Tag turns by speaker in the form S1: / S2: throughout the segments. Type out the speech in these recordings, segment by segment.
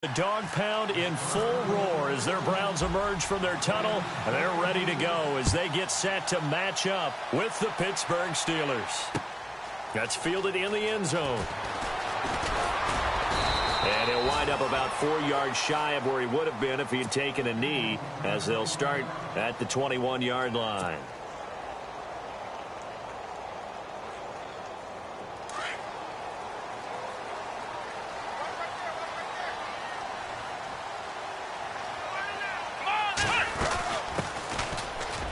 S1: The dog pound in full roar as their Browns emerge from their tunnel, and they're ready to go as they get set to match up with the Pittsburgh Steelers. That's fielded in the end zone. And he'll wind up about 4 yards shy of where he would have been if he had taken a knee, as they'll start at the 21-yard line.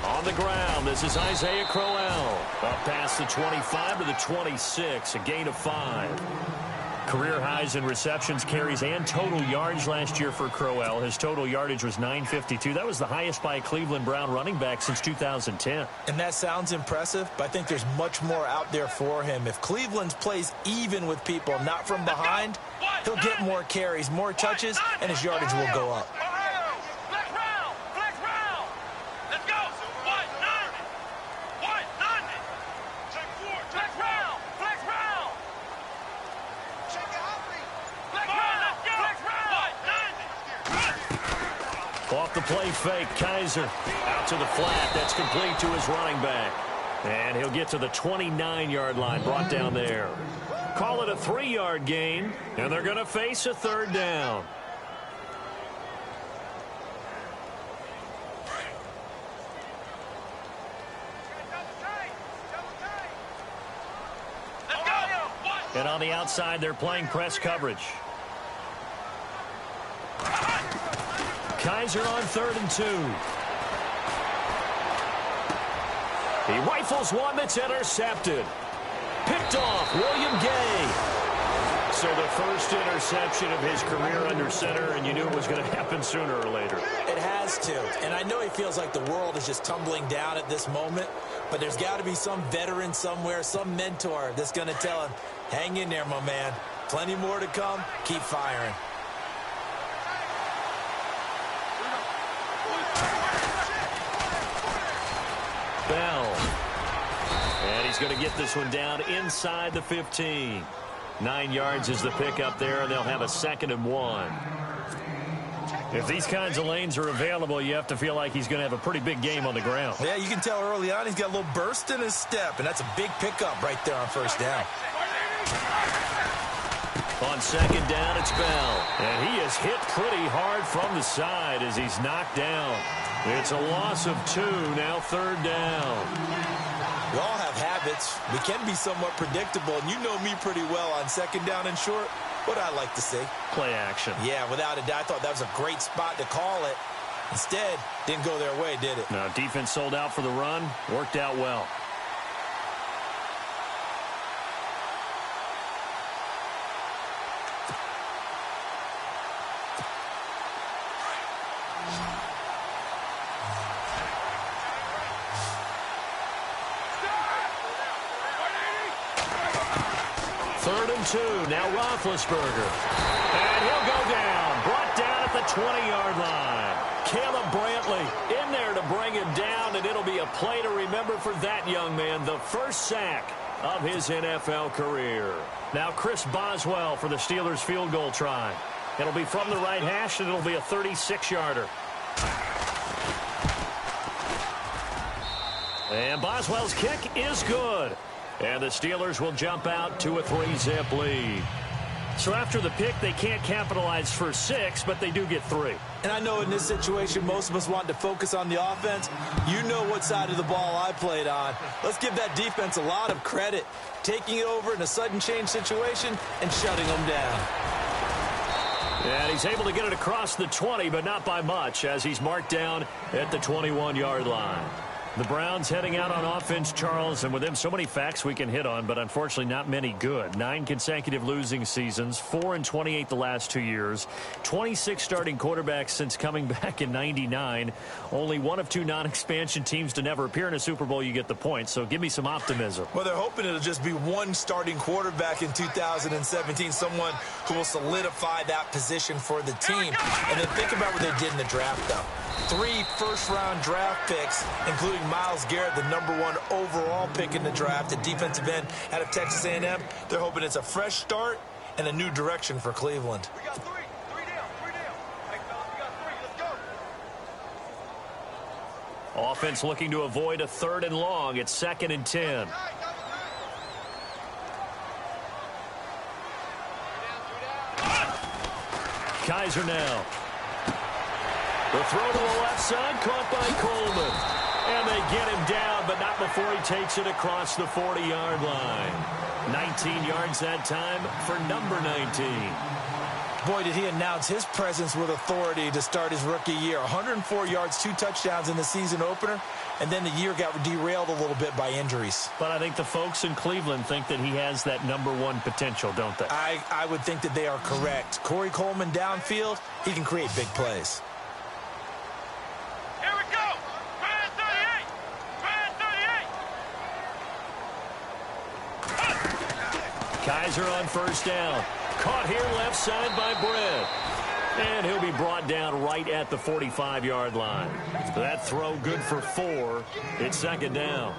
S1: On the ground, this is Isaiah Crowell. Up past the 25 to the 26, a gain of 5. Career highs in receptions, carries, and total yards last year for Crowell. His total yardage was 952. That was the highest by a Cleveland Brown running back since 2010.
S2: And that sounds impressive, but I think there's much more out there for him. If Cleveland plays even with people, not from behind, he'll get more carries, more touches, and his yardage will go up.
S1: Off the play fake, Kaiser out to the flat. That's complete to his running back. And he'll get to the 29-yard line, brought down there. Call it a 3-yard gain, and they're going to face a third down. And on the outside, they're playing press coverage. Kaiser on 3rd and 2. He rifles one that's intercepted. Picked off, William Gay. So the first interception of his career under center, and you knew it was going to happen sooner or later.
S2: It has to. And I know he feels like the world is just tumbling down at this moment, but there's got to be some veteran somewhere, some mentor that's going to tell him, hang in there, my man. Plenty more to come. Keep firing.
S1: Bell. And he's going to get this one down inside the 15. 9 yards is the pickup there, and they'll have a 2nd and 1. If these kinds of lanes are available, you have to feel like he's going to have a pretty big game on the ground.
S2: Yeah, you can tell early on he's got a little burst in his step, and that's a big pickup right there on 1st down.
S1: On 2nd down, it's Bell. And he is hit pretty hard from the side as he's knocked down. It's a loss of 2, now 3rd down.
S2: We all have habits. We can be somewhat predictable, and you know me pretty well on 2nd down and short. What I like to see.
S1: Play action.
S2: Yeah, without a doubt, I thought that was a great spot to call it. Instead, didn't go their way, did it?
S1: No, defense sold out for the run. Worked out well. Third and 2, now Roethlisberger. And he'll go down, brought down at the 20-yard line. Caleb Brantley in there to bring him down, and it'll be a play to remember for that young man, the first sack of his NFL career. Now Chris Boswell for the Steelers field goal try. It'll be from the right hash, and it'll be a 36-yarder. And Boswell's kick is good. And the Steelers will jump out to a 3-zip lead. So after the pick, they can't capitalize for 6, but they do get 3.
S2: And I know in this situation, most of us want to focus on the offense. You know what side of the ball I played on. Let's give that defense a lot of credit. Taking it over in a sudden change situation and shutting them down.
S1: And he's able to get it across the 20, but not by much, as he's marked down at the 21-yard line. The Browns heading out on offense, Charles, and with them so many facts we can hit on, but unfortunately not many good. 9 consecutive losing seasons, 4-28 the last 2 years, 26 starting quarterbacks since coming back in '99. Only one of 2 non-expansion teams to never appear in a Super Bowl. You get the point, so give me some optimism.
S2: Well, they're hoping it'll just be one starting quarterback in 2017, someone who will solidify that position for the team. And then think about what they did in the draft, though. 3 first-round draft picks, including Myles Garrett, the #1 overall pick in the draft, the defensive end out of Texas A&M. They're hoping it's a fresh start and a new direction for Cleveland.
S3: We got three down.
S1: Offense looking to avoid a 3rd and long. It's 2nd and 10. Kaiser now. The throw to the left side, caught by Coleman. And they get him down, but not before he takes it across the 40-yard line. 19 yards that time for number 19.
S2: Boy, did he announce his presence with authority to start his rookie year. 104 yards, 2 touchdowns in the season opener, and then the year got derailed a little bit by injuries.
S1: But I think the folks in Cleveland think that he has that number 1 potential, don't they?
S2: I would think that they are correct. Corey Coleman downfield, he can create big plays.
S3: Here we go! Brand 38! Brand 38!
S1: Kaiser on 1st down. Caught here left side by Brett. And he'll be brought down right at the 45-yard line. That throw good for 4. It's 2nd down.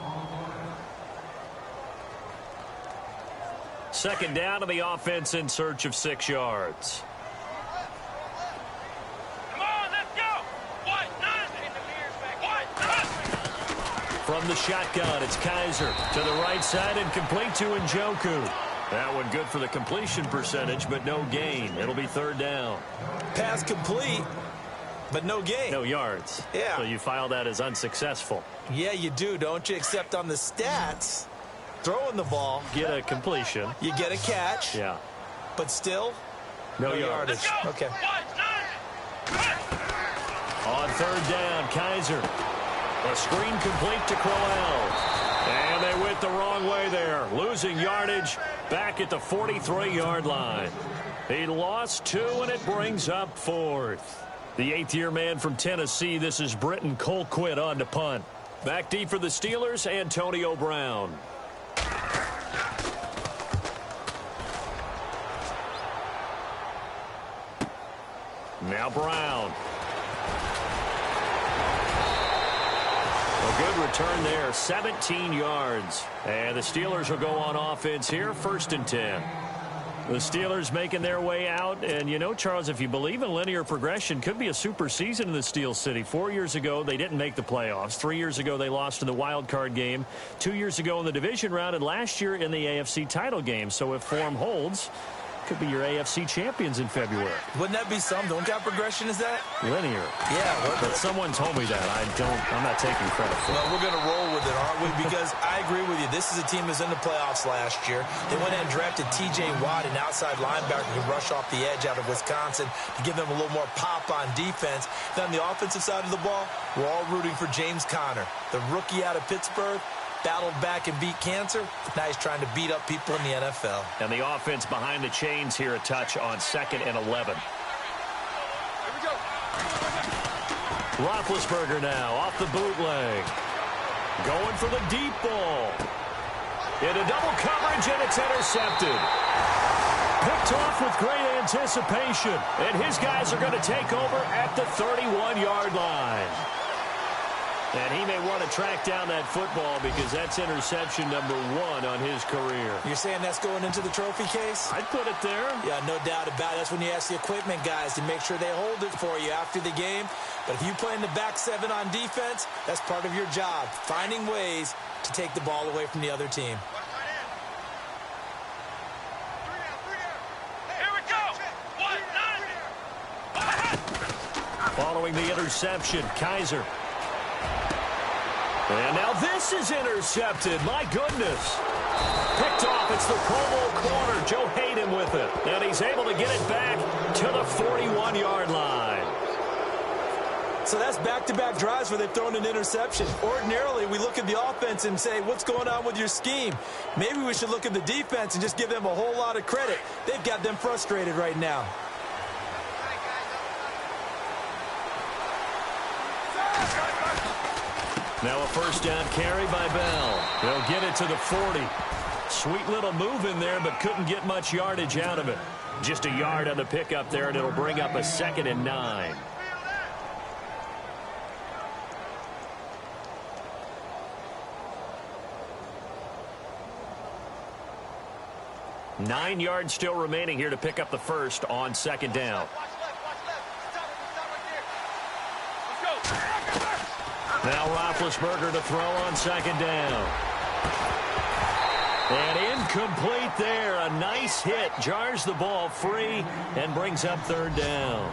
S1: 2nd down to the offense in search of 6 yards.
S3: Come on, let's go!
S1: From the shotgun, it's Kaiser to the right side and complete to Njoku. That one good for the completion percentage, but no gain. It'll be 3rd down.
S2: Pass complete, but no gain.
S1: No yards.
S2: Yeah.
S1: So you file that as unsuccessful.
S2: Yeah, you do, don't you? Except on the stats, throwing the ball.
S1: Get a completion.
S2: You get a catch.
S1: Yeah.
S2: But still,
S1: no yardage.
S2: Okay.
S1: On 3rd down, Kaiser. A screen complete to Crowell. And they went the wrong way there. Losing yardage back at the 43-yard line. He lost 2, and it brings up 4th. The 8th-year man from Tennessee, this is Britton Colquitt on to punt. Back deep for the Steelers, Antonio Brown. Now Brown. A good return there, 17 yards. And the Steelers will go on offense here, 1st and 10. The Steelers making their way out. And, you know, Charles, if you believe in linear progression, could be a super season in the Steel City. 4 years ago, they didn't make the playoffs. 3 years ago, they lost in the wild card game. 2 years ago in the division round, and last year in the AFC title game. So if form holds, could be your AFC champions in February.
S2: Wouldn't that be something? What kind of progression is that?
S1: Linear.
S2: Yeah.
S1: But someone told me that. I'm not taking credit for it.
S2: Well, we're going to roll with it, aren't we? Because I agree with you. This is a team that was in the playoffs last year. They went and drafted T.J. Watt, an outside linebacker who can rush off the edge out of Wisconsin to give them a little more pop on defense. Then on the offensive side of the ball, we're all rooting for James Conner, the rookie out of Pittsburgh. Battled back and beat cancer. Now he's trying to beat up people in the NFL.
S1: And the offense behind the chains here, a touch on 2nd and 11.
S3: Here we go.
S1: Roethlisberger now off the bootleg. Going for the deep ball. Into double coverage, and it's intercepted. Picked off with great anticipation. And his guys are going to take over at the 31-yard line. And he may want to track down that football because that's interception number 1 on his career.
S2: You're saying that's going into the trophy case?
S1: I'd put it there.
S2: Yeah, no doubt about it. That's when you ask the equipment guys to make sure they hold it for you after the game. But if you play in the back 7 on defense, that's part of your job, finding ways to take the ball away from the other team.
S3: Here we go.
S1: Following the interception, Kaiser. And now this is intercepted. My goodness. Picked off. It's the Provo corner. Joe Hayden with it. And he's able to get it back to the 41-yard line.
S2: So that's back-to-back drives where they've thrown an interception. Ordinarily, we look at the offense and say, what's going on with your scheme? Maybe we should look at the defense and just give them a whole lot of credit. They've got them frustrated right now.
S1: Now a 1st down carry by Bell. They'll get it to the 40. Sweet little move in there, but couldn't get much yardage out of it. Just a yard on the pickup there, and it'll bring up a 2nd and 9. Nine yards still remaining here to pick up the 1st on 2nd down. Now Roethlisberger to throw on second down. And incomplete there. A nice hit. Jars the ball free and brings up third down.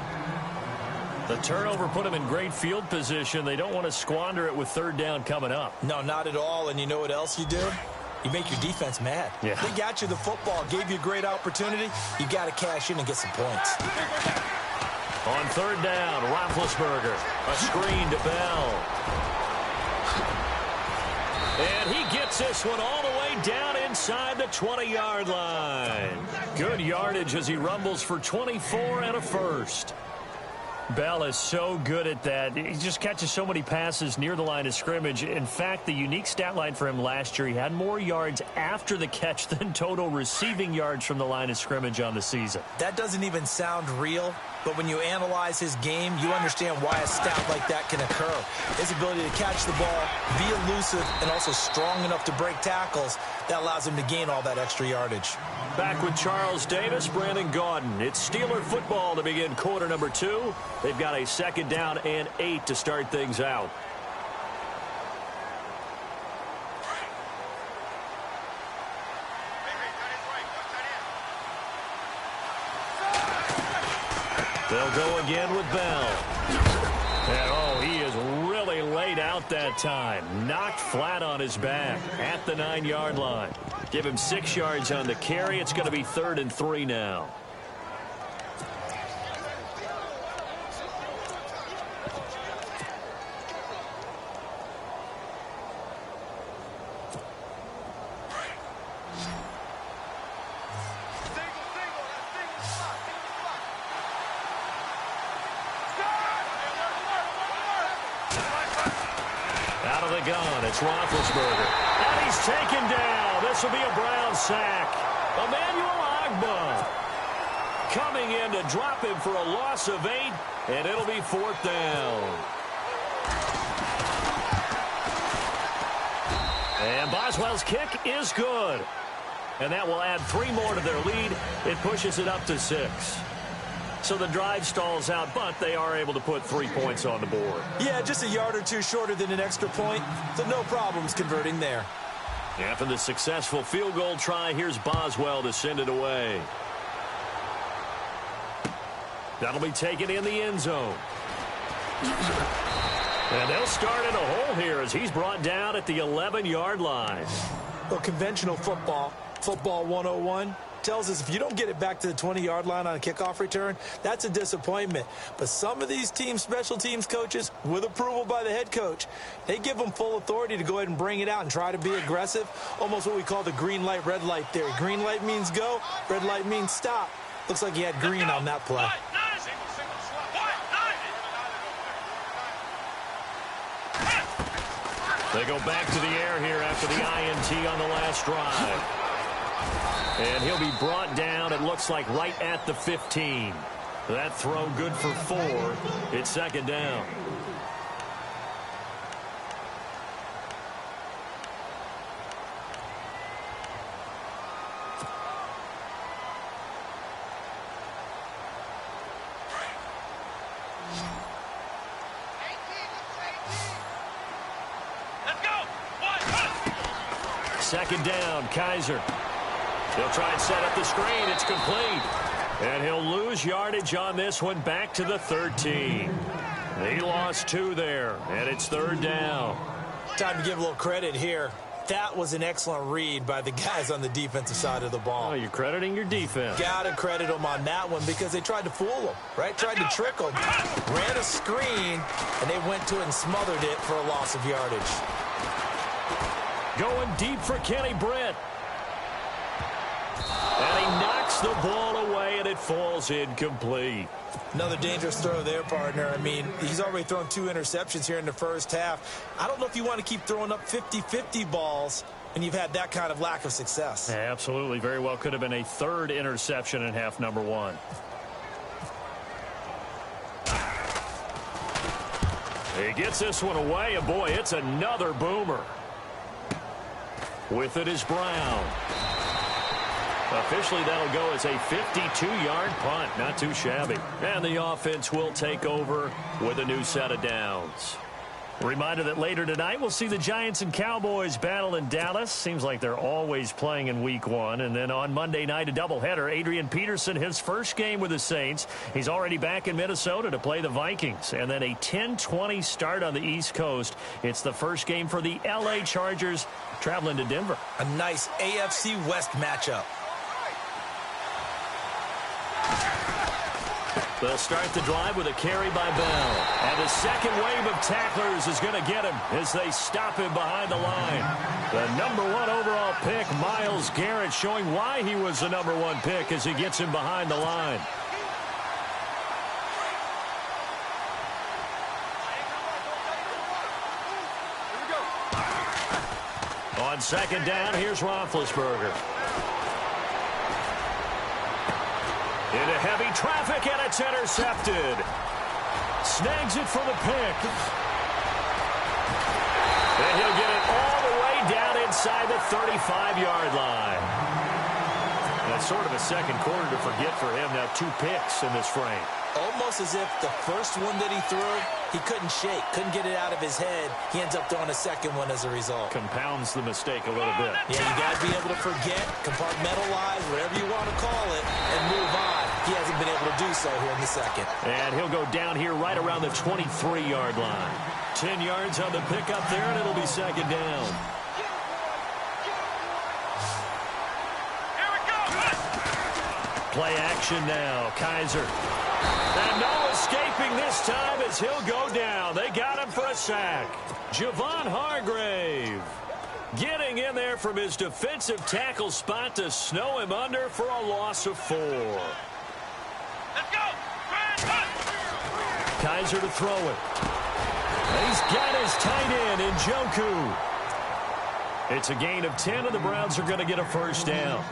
S1: The turnover put them in great field position. They don't want to squander it with third down coming up.
S2: No, not at all. And you know what else you do? You make your defense mad.
S1: Yeah.
S2: They got you the football, gave you a great opportunity. You got to cash in and get some points.
S1: On third down, Roethlisberger. A screen to Bell. And he gets this one all the way down inside the 20-yard line. Good yardage as he rumbles for 24 and a first. Bell is so good at that. He just catches so many passes near the line of scrimmage. In fact, the unique stat line for him last year, he had more yards after the catch than total receiving yards from the line of scrimmage on the season.
S2: That doesn't even sound real, but when you analyze his game, you understand why a stat like that can occur. His ability to catch the ball, be elusive, and also strong enough to break tackles, that allows him to gain all that extra yardage.
S1: Back with Charles Davis, Brandon Gaudin. It's Steeler football to begin quarter number 2. They've got a second down and 8 to start things out. They'll go again with Bell. And, oh, he is really laid out that time. Knocked flat on his back at the 9-yard line. Give him 6 yards on the carry. It's going to be 3rd and 3 now. Out of the gun, it's Roethlisberger. And he's taken down. This will be a Brown sack. Emmanuel Ogbah coming in to drop him for a loss of 8, and it'll be 4th down. And Boswell's kick is good. And that will add 3 more to their lead. It pushes it up to 6. So the drive stalls out, but they are able to put 3 points on the board.
S2: Yeah, just a yard or 2 shorter than an extra point, so no problems converting there.
S1: After the successful field goal try, here's Boswell to send it away. That'll be taken in the end zone. And they'll start in a hole here as he's brought down at the 11-yard line.
S2: Well, conventional football 101, tells us if you don't get it back to the 20-yard line on a kickoff return, that's a disappointment. But some of these team special teams coaches, with approval by the head coach, they give them full authority to go ahead and bring it out and try to be aggressive, almost what we call the green light, red light theory. Green light means go, red light means stop. Looks like he had green on that play.
S1: They go back to the air here after the INT on the last drive. And he'll be brought down, it looks like, right at the 15. That throw good for 4. It's second down. Second down, Kaiser. He'll try and set up the screen. It's complete. And he'll lose yardage on this one back to the 13. He lost 2 there, and it's third down.
S2: Time to give a little credit here. That was an excellent read by the guys on the defensive side of the ball.
S1: Oh, you're crediting your defense.
S2: Got to credit them on that one because they tried to fool them, right? Tried to trick them. Ran a screen, and they went to it and smothered it for a loss of yardage.
S1: Going deep for Kenny Britt. And he knocks the ball away, and it falls incomplete.
S2: Another dangerous throw there, partner. I mean, he's already thrown 2 interceptions here in the first half. I don't know if you want to keep throwing up 50-50 balls when you've had that kind of lack of success.
S1: Yeah, absolutely. Very well could have been a 3rd interception in half number 1. He gets this one away, and boy, it's another boomer. With it is Brown. Officially, that'll go as a 52-yard punt. Not too shabby. And the offense will take over with a new set of downs. Reminder that later tonight we'll see the Giants and Cowboys battle in Dallas. Seems like they're always playing in week 1. And then on Monday night, a doubleheader. Adrian Peterson, his first game with the Saints. He's already back in Minnesota to play the Vikings. And then a 10:20 start on the East Coast. It's the first game for the L.A. Chargers traveling to Denver.
S2: A nice AFC West matchup.
S1: They'll start the drive with a carry by Bell. And the second wave of tacklers is going to get him as they stop him behind the line. The #1 overall pick, Myles Garrett, showing why he was the #1 pick as he gets him behind the line. On second down, here's Roethlisberger. Into heavy traffic, and it's intercepted. Snags it for the pick. And he'll get it all the way down inside the 35-yard line. That's sort of a second quarter to forget for him. Now 2 picks in this frame.
S2: Almost as if the first one that he threw, he couldn't shake, couldn't get it out of his head. He ends up throwing a second one as a result.
S1: Compounds the mistake a little bit.
S2: Yeah, you got to be able to forget, compartmentalize, whatever you want to call it, and move on. He hasn't been able to do so here in the second.
S1: And he'll go down here right around the 23-yard line. 10 yards on the pickup there, and it'll be second down.
S3: Here we go.
S1: Play action now. Kaiser. And no escaping this time as he'll go down. They got him for a sack. Javon Hargrave getting in there from his defensive tackle spot to snow him under for a loss of 4.
S3: Let's go.
S1: Kaiser to throw it. He's got his tight end in Njoku. It's a gain of 10, and the Browns are going to get a first down.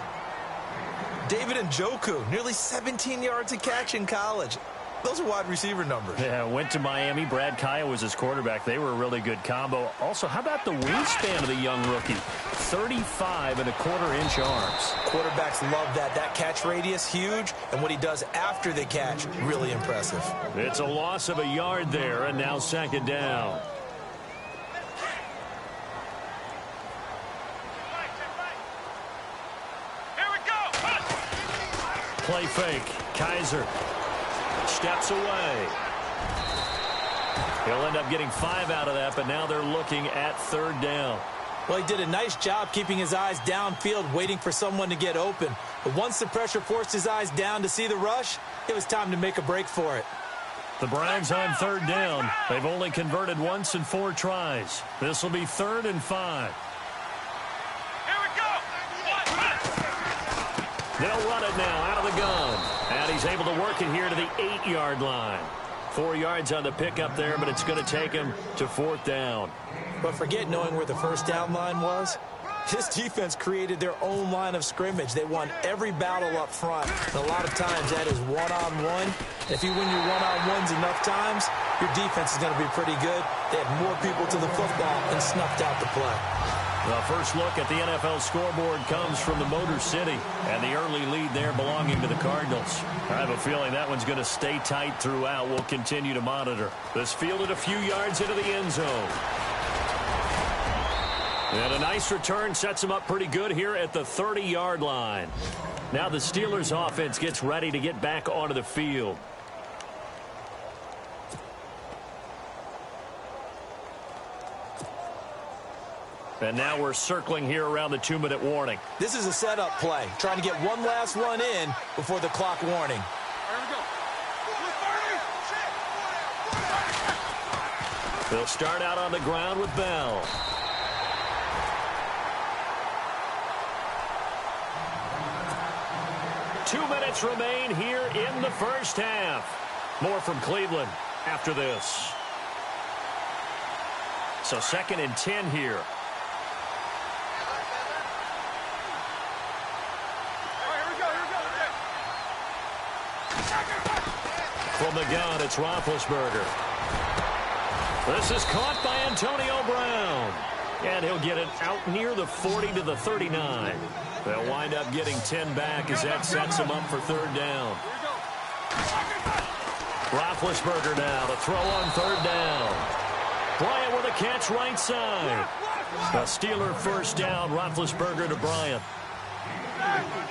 S2: David Njoku, nearly 17 yards a catch in college. Those are wide receiver numbers.
S1: Yeah, went to Miami. Brad Kaya was his quarterback. They were a really good combo. Also, how about the wingspan of the young rookie? 35.25-inch arms.
S2: Quarterbacks love that. That catch radius, huge. And what he does after the catch, really impressive.
S1: It's a loss of a yard there, and now second down.
S3: Here we go.
S1: Play fake. Kaiser steps away. He'll end up getting 5 out of that, but now they're looking at third down.
S2: Well, he did a nice job keeping his eyes downfield, waiting for someone to get open. But once the pressure forced his eyes down to see the rush, it was time to make a break for it.
S1: The Browns on third down. They've only converted once in 4 tries. This will be 3rd and 5.
S3: Here we go.
S1: They'll run it now out of the gun. And he's able to work it here to the 8-yard line. 4 yards on the pickup there, but it's going to take him to 4th down.
S2: But forget knowing where the first down line was. This defense created their own line of scrimmage. They won every battle up front. And a lot of times that is one-on-one. If you win your one-on-ones enough times, your defense is going to be pretty good. They had more people to the football and snuffed out the play.
S1: The first look at the NFL scoreboard comes from the Motor City, and the early lead there belonging to the Cardinals. I have a feeling that one's going to stay tight throughout. We'll continue to monitor. This fielded a few yards into the end zone. And a nice return sets him up pretty good here at the 30-yard line. Now the Steelers offense gets ready to get back onto the field. And now we're circling here around the 2-minute warning.
S2: This is a setup play, trying to get one last one in before the clock warning.
S3: Here we go.
S1: They'll start out on the ground with Bell. Two minutes remain here in the first half. More from Cleveland after this. So 2nd and 10 here. From the gun, it's Roethlisberger. This is caught by Antonio Brown. And he'll get it out near the 40 to the 39. They'll wind up getting 10 back as that sets them up for 3rd down. Roethlisberger now to throw on 3rd down. Bryant with a catch right side. A Steeler first down, Roethlisberger to Bryant.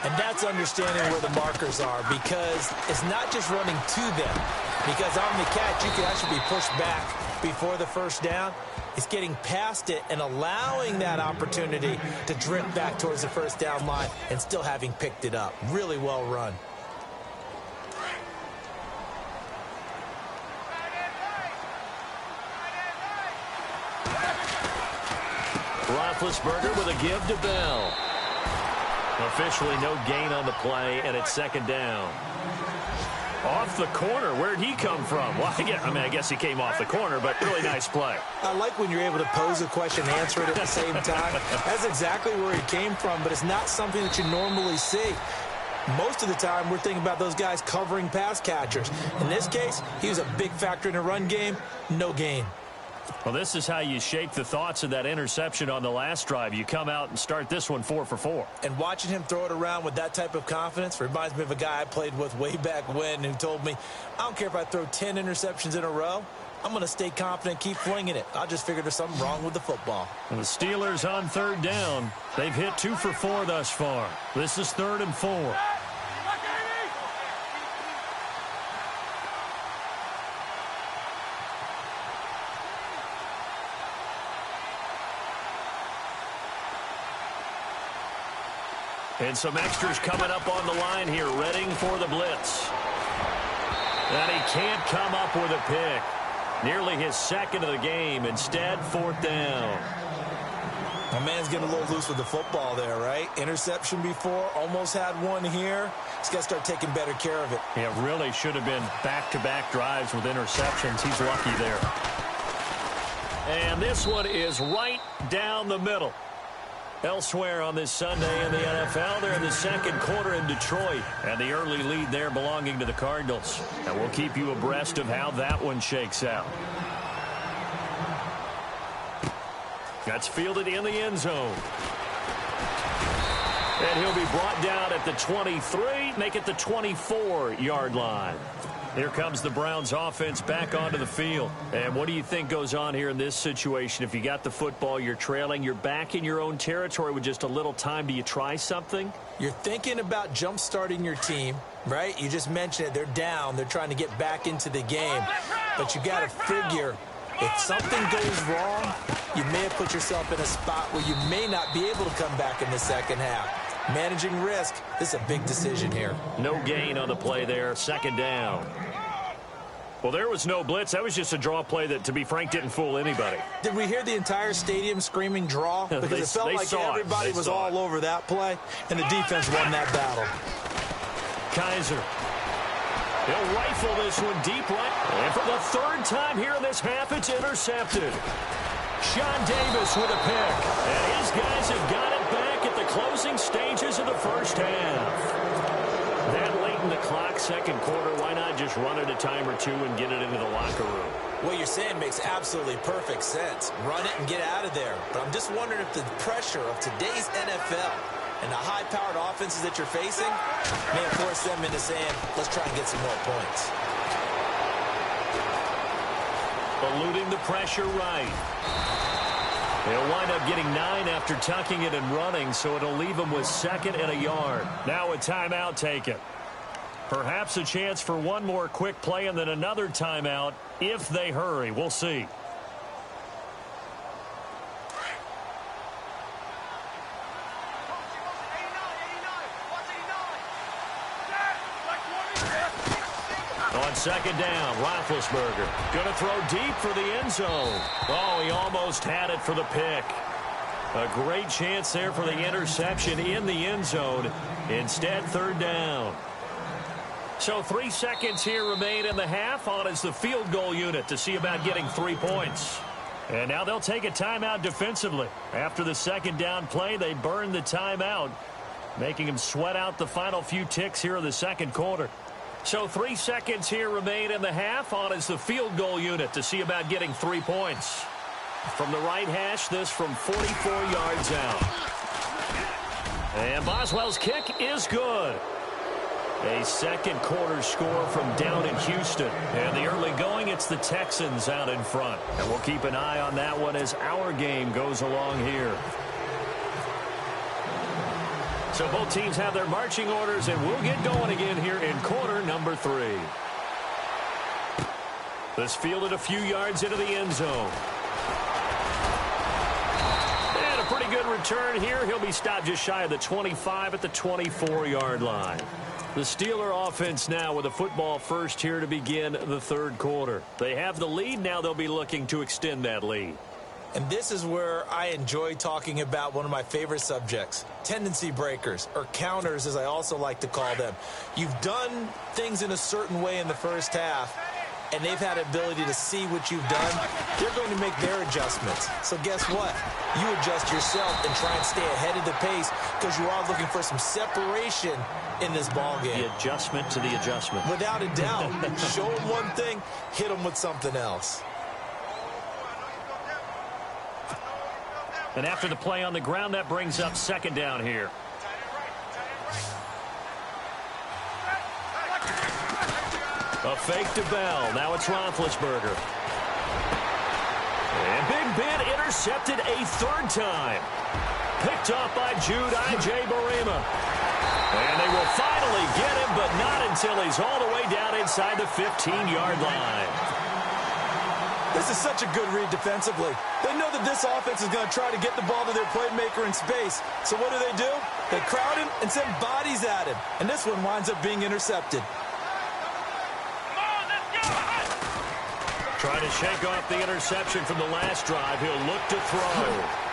S2: And that's understanding where the markers are, because it's not just running to them. Because on the catch, you can actually be pushed back before the first down. It's getting past it and allowing that opportunity to drift back towards the first down line and still having picked it up. Really well run.
S1: Roethlisberger with a give to Bell. Officially no gain on the play, and it's second down. Off the corner. Where'd he come from? Well, I guess he came off the corner, but really nice play.
S2: I like when you're able to pose a question and answer it at the same time. That's exactly where he came from, but it's not something that you normally see. Most of the time, we're thinking about those guys covering pass catchers. In this case, he was a big factor in the run game. No gain.
S1: Well, this is how you shape the thoughts of that interception on the last drive. You come out and start this one 4 for 4.
S2: And watching him throw it around with that type of confidence reminds me of a guy I played with way back when who told me, I don't care if I throw 10 interceptions in a row. I'm going to stay confident, keep flinging it. I just figured there's something wrong with the football.
S1: And the Steelers on third down. They've hit 2 for 4 thus far. This is 3rd and 4. And some extras coming up on the line here, readying for the blitz. And he can't come up with a pick. Nearly his second of the game. Instead, 4th down.
S2: My man's getting a little loose with the football there, right? Interception before, almost had one here. He's got to start taking better care of it.
S1: Yeah, really should have been back-to-back drives with interceptions. He's lucky there. And this one is right down the middle. Elsewhere on this Sunday in the NFL, they're in the second quarter in Detroit. And the early lead there belonging to the Cardinals. And we'll keep you abreast of how that one shakes out. That's fielded in the end zone. And he'll be brought down at the 23, make it the 24-yard line. Here comes the Browns offense back onto the field. And what do you think goes on here in this situation? If you got the football, you're trailing, you're back in your own territory with just a little time. Do you try something?
S2: You're thinking about jump-starting your team, right? You just mentioned it. They're down. They're trying to get back into the game. But you got to figure, if something goes wrong, you may have put yourself in a spot where you may not be able to come back in the second half. Managing risk, this is a big decision here.
S1: No gain on the play there, second down. Well, there was no blitz. That was just a draw play that, to be frank, didn't fool anybody.
S2: Did we hear the entire stadium screaming draw? Because it felt like everybody was all over that play, and the defense won that battle.
S1: Kaiser. He'll rifle this one deep right. And for the third time here in this half, it's intercepted. Sean Davis with a pick. And his guys have got it back at the closing stages of the first half. That late in the clock, second quarter, why not just run it a time or two and get it into the locker room?
S2: What you're saying makes absolutely perfect sense. Run it and get out of there. But I'm just wondering if the pressure of today's NFL and the high-powered offenses that you're facing may force them into saying, let's try and get some more points.
S1: Eluding the pressure right. They'll wind up getting 9 after tucking it and running, so it'll leave them with 2nd and a yard. Now a timeout taken. Perhaps a chance for one more quick play and then another timeout if they hurry. We'll see. On second down, Roethlisberger going to throw deep for the end zone. Oh, he almost had it for the pick. A great chance there for the interception in the end zone. Instead, third down. So 3 seconds here remain in the half. On is the field goal unit to see about getting 3 points. And now they'll take a timeout defensively. After the second down play, they burn the timeout, making them sweat out the final few ticks here in the second quarter. So 3 seconds here remain in the half. On is the field goal unit to see about getting 3 points. From the right hash, this from 44 yards out. And Boswell's kick is good. A second quarter score from down in Houston. And the early going, it's the Texans out in front. And we'll keep an eye on that one as our game goes along here. So both teams have their marching orders, and we'll get going again here in quarter number 3. This fielded a few yards into the end zone. And a pretty good return here. He'll be stopped just shy of the 25 at the 24-yard line. The Steeler offense now with a football first here to begin the third quarter. They have the lead. Now they'll be looking to extend that lead.
S2: And this is where I enjoy talking about one of my favorite subjects, tendency breakers, or counters as I also like to call them. You've done things in a certain way in the first half, and they've had the ability to see what you've done. They're going to make their adjustments. So guess what? You adjust yourself and try and stay ahead of the pace because you are looking for some separation in this ball game.
S1: The adjustment to the adjustment.
S2: Without a doubt. Show them one thing, hit them with something else.
S1: And after the play on the ground, that brings up second down here. A fake to Bell. Now it's Roethlisberger. And Big Ben intercepted a third time. Picked off by Jude Ij-Barima. And they will finally get him, but not until he's all the way down inside the 15-yard line.
S2: This is such a good read defensively. They know that this offense is going to try to get the ball to their playmaker in space. So what do? They crowd him and send bodies at him. And this one winds up being intercepted.
S1: Trying to shake off the interception from the last drive. He'll look to throw.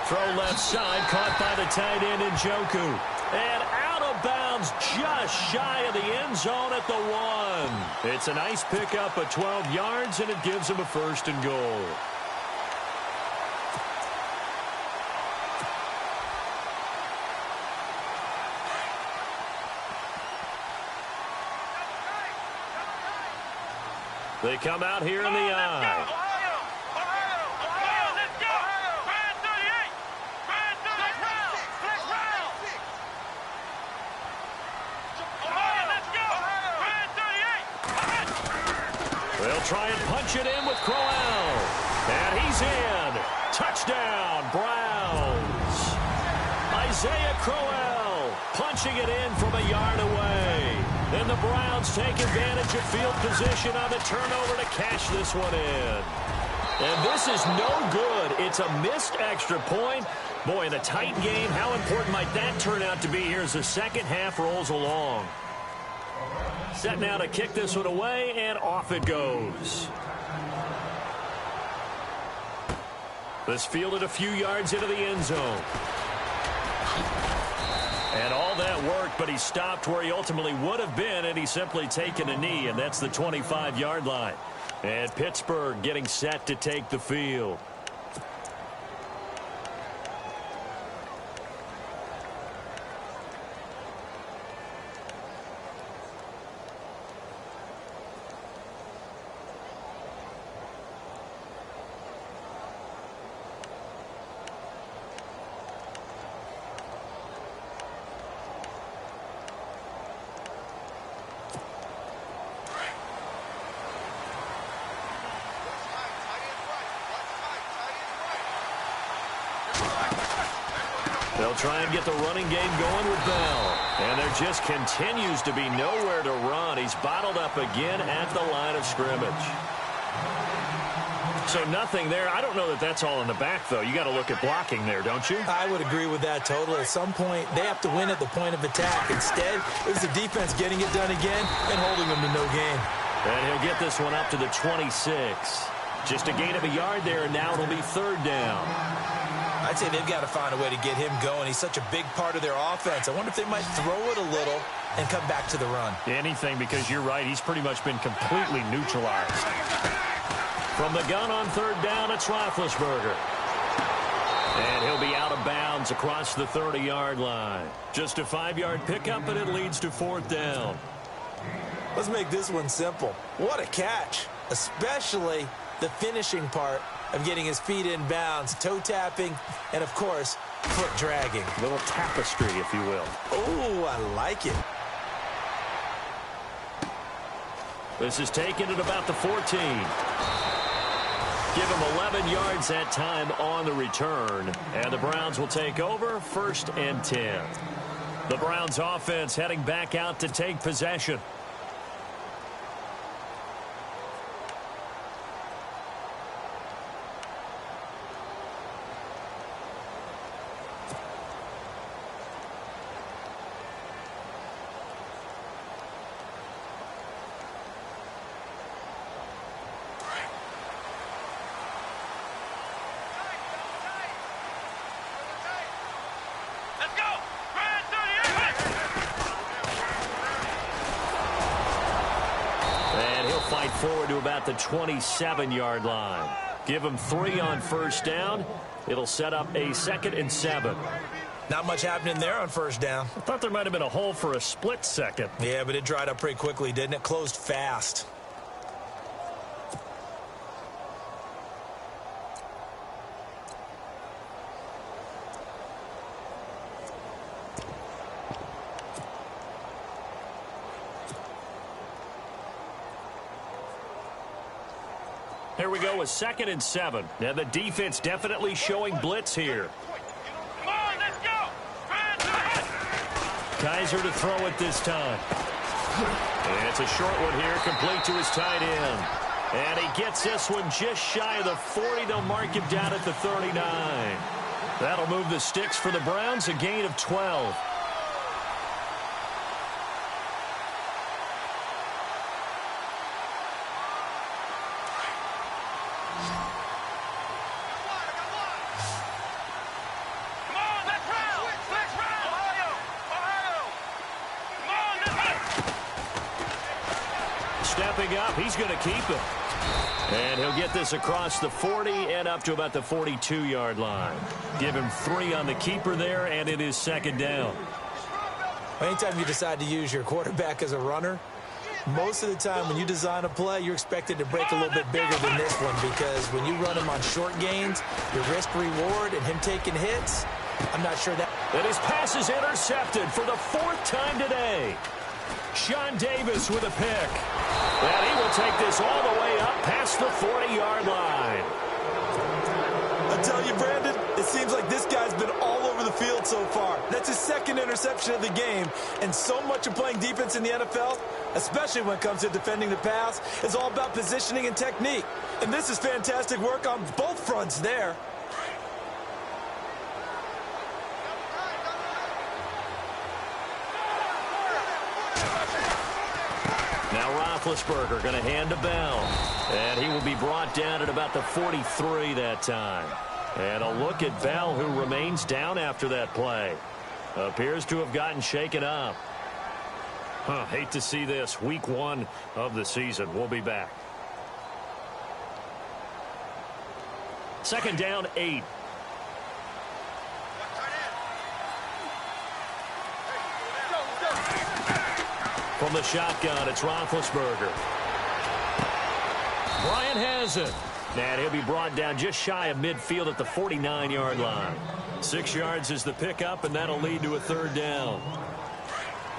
S1: Throw left side, caught by the tight end Njoku. And out of bounds just shy of the end zone at the 1. It's a nice pickup of 12 yards, and it gives him a first and goal. They come out here in the eye. They'll try and punch it in with Crowell. And he's in. Touchdown, Browns. Isaiah Crowell punching it in from a yard away. Then the Browns take advantage of field position on the turnover to cash this one in. And this is no good. It's a missed extra point. Boy, in a tight game, how important might that turn out to be here as the second half rolls along. Set now to kick this one away, and off it goes. This fielded a few yards into the end zone. And all that worked, but he stopped where he ultimately would have been, and he's simply taken a knee, and that's the 25-yard line. And Pittsburgh getting set to take the field. They'll try and get the running game going with Bell. And there just continues to be nowhere to run. He's bottled up again at the line of scrimmage. So nothing there. I don't know that that's all in the back, though. You got to look at blocking there, don't you?
S2: I would agree with that totally. At some point, they have to win at the point of attack. Instead, it was the defense getting it done again and holding them to no gain.
S1: And he'll get this one up to the 26. Just a gain of a yard there, and now it'll be third down.
S2: I'd say they've got to find a way to get him going. He's such a big part of their offense. I wonder if they might throw it a little and come back to the run.
S1: Anything, because you're right. He's pretty much been completely neutralized. From the gun on third down, it's Roethlisberger. And he'll be out of bounds across the 30-yard line. Just a 5-yard pickup, and it leads to fourth down.
S2: Let's make this one simple. What a catch, especially the finishing part of getting his feet in bounds, toe tapping, and, of course, foot dragging.
S1: A little tapestry, if you will.
S2: Oh, I like it.
S1: This is taken at about the 14. Give him 11 yards that time on the return. And the Browns will take over 1st and 10. The Browns offense heading back out to take possession.
S3: Let's go! Brand 38!
S1: And he'll fight forward to about the 27-yard line. Give him 3 on 1st down. It'll set up a 2nd and 7.
S2: Not much happening there on 1st down.
S1: I thought there might have been a hole for a split second.
S2: Yeah, but it dried up pretty quickly, didn't it? Closed fast.
S1: Here we go with 2nd and 7. Now the defense definitely showing blitz here.
S3: Come on, let's go! Brand 38!
S1: Kaiser to throw it this time. And it's a short one here, complete to his tight end. And he gets this one just shy of the 40. They'll mark him down at the 39. That'll move the sticks for the Browns, a gain of 12.
S3: Come on, let's round! Let's round! Ohio! Ohio! Come on, let's go!
S1: Stepping up, he's going to keep it. And he'll get this across the 40 and up to about the 42-yard line. Give him 3 on the keeper there, and it is 2nd down.
S2: Anytime you decide to use your quarterback as a runner, most of the time when you design a play, you're expected to break a little bit bigger than this one, because when you run him on short gains, your risk-reward and him taking hits, I'm not sure that...
S1: And his pass is intercepted for the 4th time today. Sean Davis with a pick. And he will take this all the way up past the 40-yard line.
S2: I tell you, Brandon, it seems like this guy's been all over the field so far. That's his 2nd interception of the game. And so much of playing defense in the NFL, especially when it comes to defending the pass, is all about positioning and technique. And this is fantastic work on both fronts there.
S1: Now Roethlisberger going to hand to Bell. And he will be brought down at about the 43 that time. And a look at Bell, who remains down after that play. Appears to have gotten shaken up. Hate to see this. Week 1 of the season. We'll be back. 2nd down, 8. From the shotgun, it's Roethlisberger. Bryant has it. And he'll be brought down just shy of midfield at the 49-yard line. 6 yards is the pickup, and that'll lead to a 3rd down.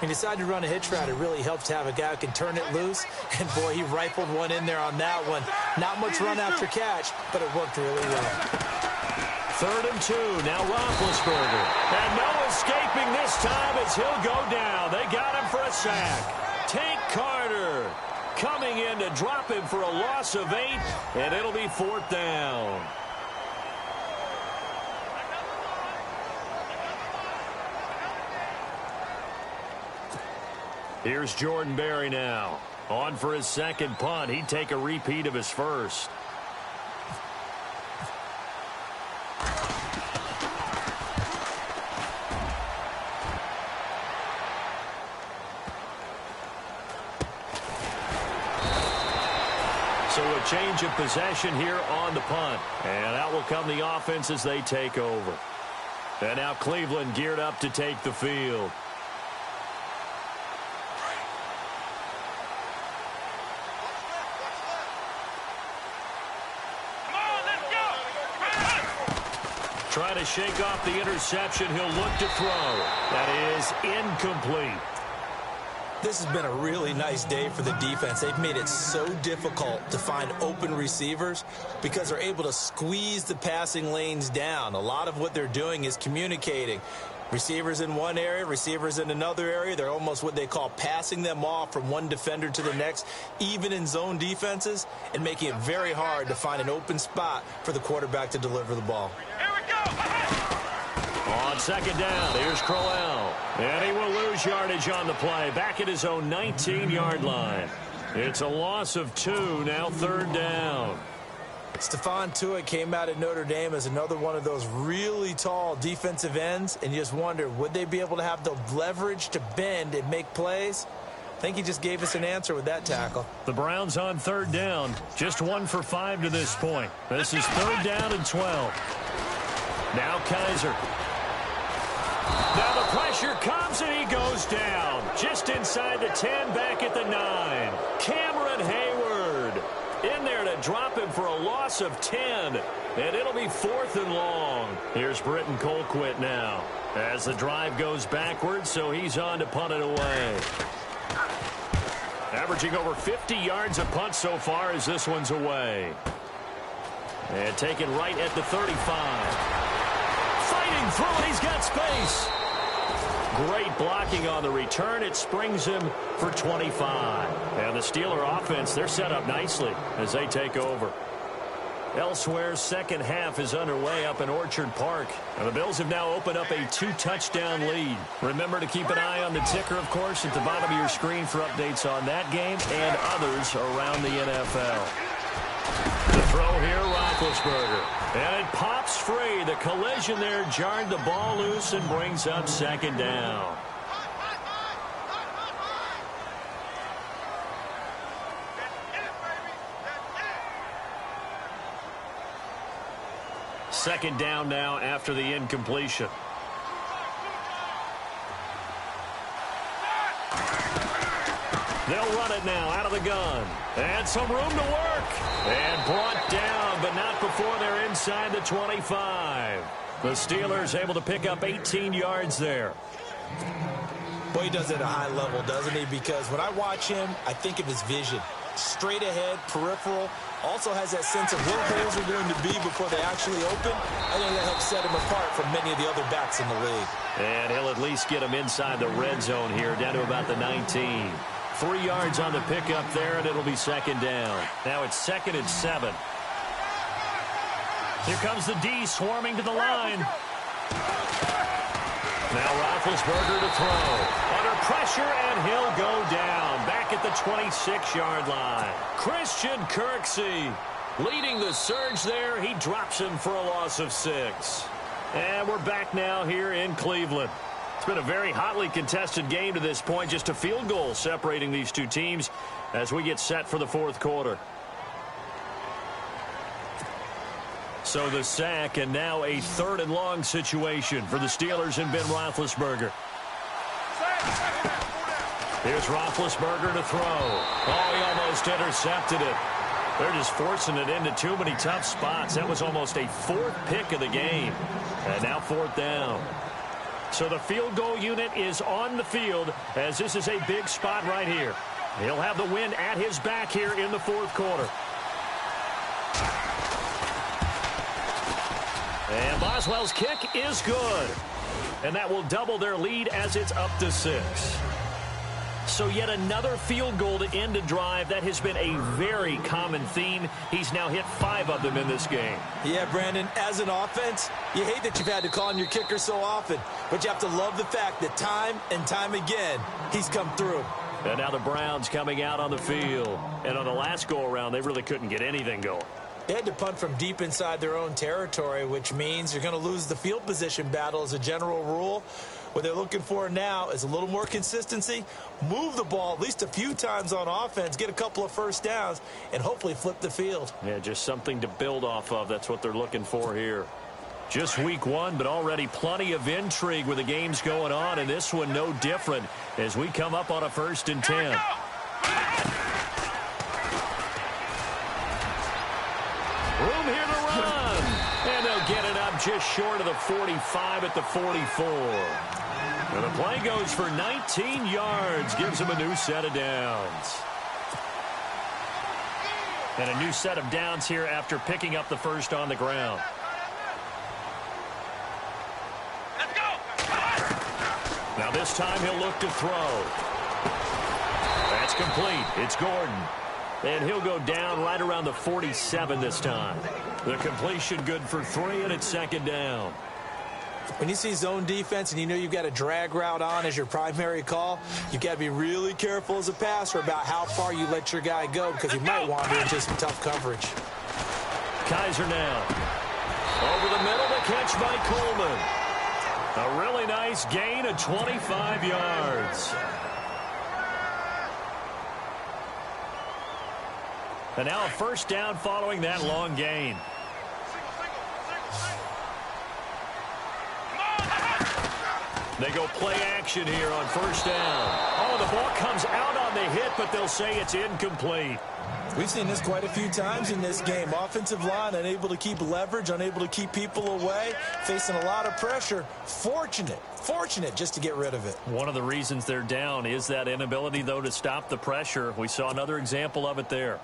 S2: He decided to run a hitch route. It really helps to have a guy who can turn it loose. And, boy, he rifled one in there on that one. Not much run after catch, but it worked really well.
S1: 3rd and 2. Now Roethlisberger. And no escaping this time as he'll go down. They got him for a sack. Tank Carter coming in to drop him for a loss of 8, and it'll be 4th down. Here's Jordan Berry now. On for his 2nd punt. He'd take a repeat of his first. So a change of possession here on the punt. And out will come the offense as they take over. And now Cleveland geared up to take the field.
S3: Come on, let's go!
S1: Trying to shake off the interception. He'll look to throw. That is incomplete.
S2: This has been a really nice day for the defense. They've made it so difficult to find open receivers because they're able to squeeze the passing lanes down. A lot of what they're doing is communicating. Receivers in one area, receivers in another area. They're almost what they call passing them off from one defender to the next, even in zone defenses, and making it very hard to find an open spot for the quarterback to deliver the ball.
S3: Here we go.
S1: On second down, here's Crowell. And he will lose yardage on the play. Back at his own 19-yard line. It's a loss of 2, now third down.
S2: Stephon Tuitt came out at Notre Dame as another one of those really tall defensive ends, and you just wonder, would they be able to have the leverage to bend and make plays? I think he just gave us an answer with that tackle.
S1: The Browns on third down, just 1 for 5 to this point. This is third down and 12. Now Kaiser. Now the pressure comes and he goes down. Just inside the 10, back at the 9. Cameron Hayward in there to drop him for a loss of 10. And it'll be 4th and long. Here's Britton Colquitt now. As the drive goes backwards, so he's on to punt it away. Averaging over 50 yards a punt so far as this one's away. And taken right at the 35. Fighting through it, he's got space. Great blocking on the return. It springs him for 25. And the Steeler offense, they're set up nicely as they take over. Elsewhere, second half is underway up in Orchard Park. And the Bills have now opened up a 2-touchdown lead. Remember to keep an eye on the ticker, of course, at the bottom of your screen for updates on that game and others around the NFL. The throw here, Roethlisberger. And it pops free. The collision there jarred the ball loose and brings up second down. Second down now after the incompletion. They'll run it now out of the gun. And some room to work. And brought down, but not before they're inside the 25. The Steelers able to pick up 18 yards there.
S2: Boy, he does it at a high level, doesn't he? Because when I watch him, I think of his vision. Straight ahead, peripheral. Also has that sense of where holes are going to be before they actually open. I think that helps set him apart from many of the other backs in the league.
S1: And he'll at least get him inside the red zone here, down to about the 19. 3 yards on the pickup there, and it'll be second down. Now it's 2nd and 7. Here comes the D swarming to the line. Now Roethlisberger to throw. Under pressure, and he'll go down. Back at the 26-yard line. Christian Kirksey leading the surge there. He drops him for a loss of 6. And we're back now here in Cleveland. It's been a very hotly contested game to this point. Just a field goal separating these two teams as we get set for the fourth quarter. So the sack, and now a 3rd and long situation for the Steelers and Ben Roethlisberger. Here's Roethlisberger to throw. Oh, he almost intercepted it. They're just forcing it into too many tough spots. That was almost a 4th pick of the game. And now 4th down. So the field goal unit is on the field as this is a big spot right here. He'll have the win at his back here in the fourth quarter. And Boswell's kick is good. And that will double their lead as it's up to 6. So yet another field goal to end a drive. That has been a very common theme. He's now hit 5 of them in this game.
S2: Yeah, Brandon, as an offense, you hate that you've had to call on your kicker so often. But you have to love the fact that time and time again, he's come through.
S1: And now the Browns coming out on the field. And on the last go-around, they really couldn't get anything going.
S2: They had to punt from deep inside their own territory, which means you're going to lose the field position battle as a general rule. What they're looking for now is a little more consistency, move the ball at least a few times on offense, get a couple of first downs, and hopefully flip the field.
S1: Yeah, just something to build off of. That's what they're looking for here. Just week 1, but already plenty of intrigue with the games going on, and this one no different as we come up on a 1st and 10. Room here to run. And they'll get it up just short of the 45 at the 44. And the play goes for 19 yards, gives him a new set of downs. And a new set of downs here after picking up the first on the ground.
S3: Let's go.
S1: Now this time he'll look to throw. That's complete. It's Gordon. And he'll go down right around the 47 this time. The completion good for 3, and it's second down.
S2: When you see zone defense and you know you've got a drag route on as your primary call, you've got to be really careful as a passer about how far you let your guy go because he might wander into some tough coverage.
S1: Kaiser now. Over the middle, the catch by Coleman. A really nice gain of 25 yards. And now a first down following that long gain. They go play action here on first down. Oh, the ball comes out on the hit, but they'll say it's incomplete.
S2: We've seen this quite a few times in this game. Offensive line unable to keep leverage, unable to keep people away, facing a lot of pressure. Fortunate just to get rid of it.
S1: One of the reasons they're down is that inability, though, to stop the pressure. We saw another example of it there.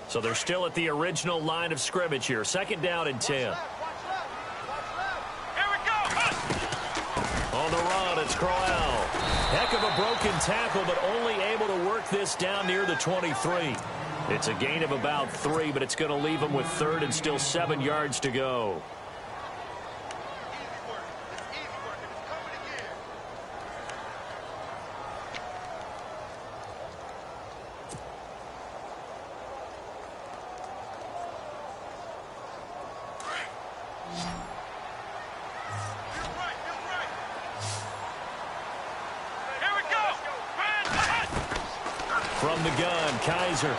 S1: So they're still at the original line of scrimmage here. Second down and 10.
S3: Here we go.
S1: On the run, it's Crowell. Heck of a broken tackle, but only able to work this down near the 23. It's a gain of about 3, but it's going to leave him with third and still 7 yards to go. From the gun, Kaiser.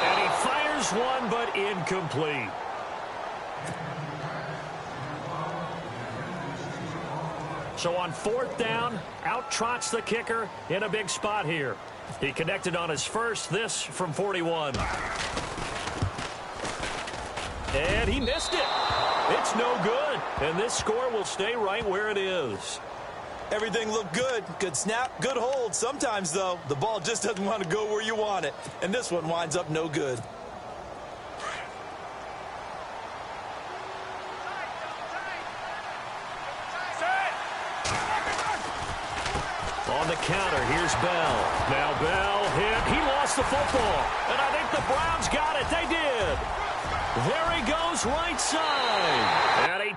S1: And he fires one, but incomplete. So on fourth down, out trots the kicker in a big spot here. He connected on his first, this from 41. And he missed it. It's no good. And this score will stay right where it is.
S2: Everything looked good. Good snap, good hold. Sometimes, though, the ball just doesn't want to go where you want it. And this one winds up no good.
S1: On the counter, here's Bell. Now Bell hit. He lost the football. And I think the Browns got it. They did. There he goes, right side. And he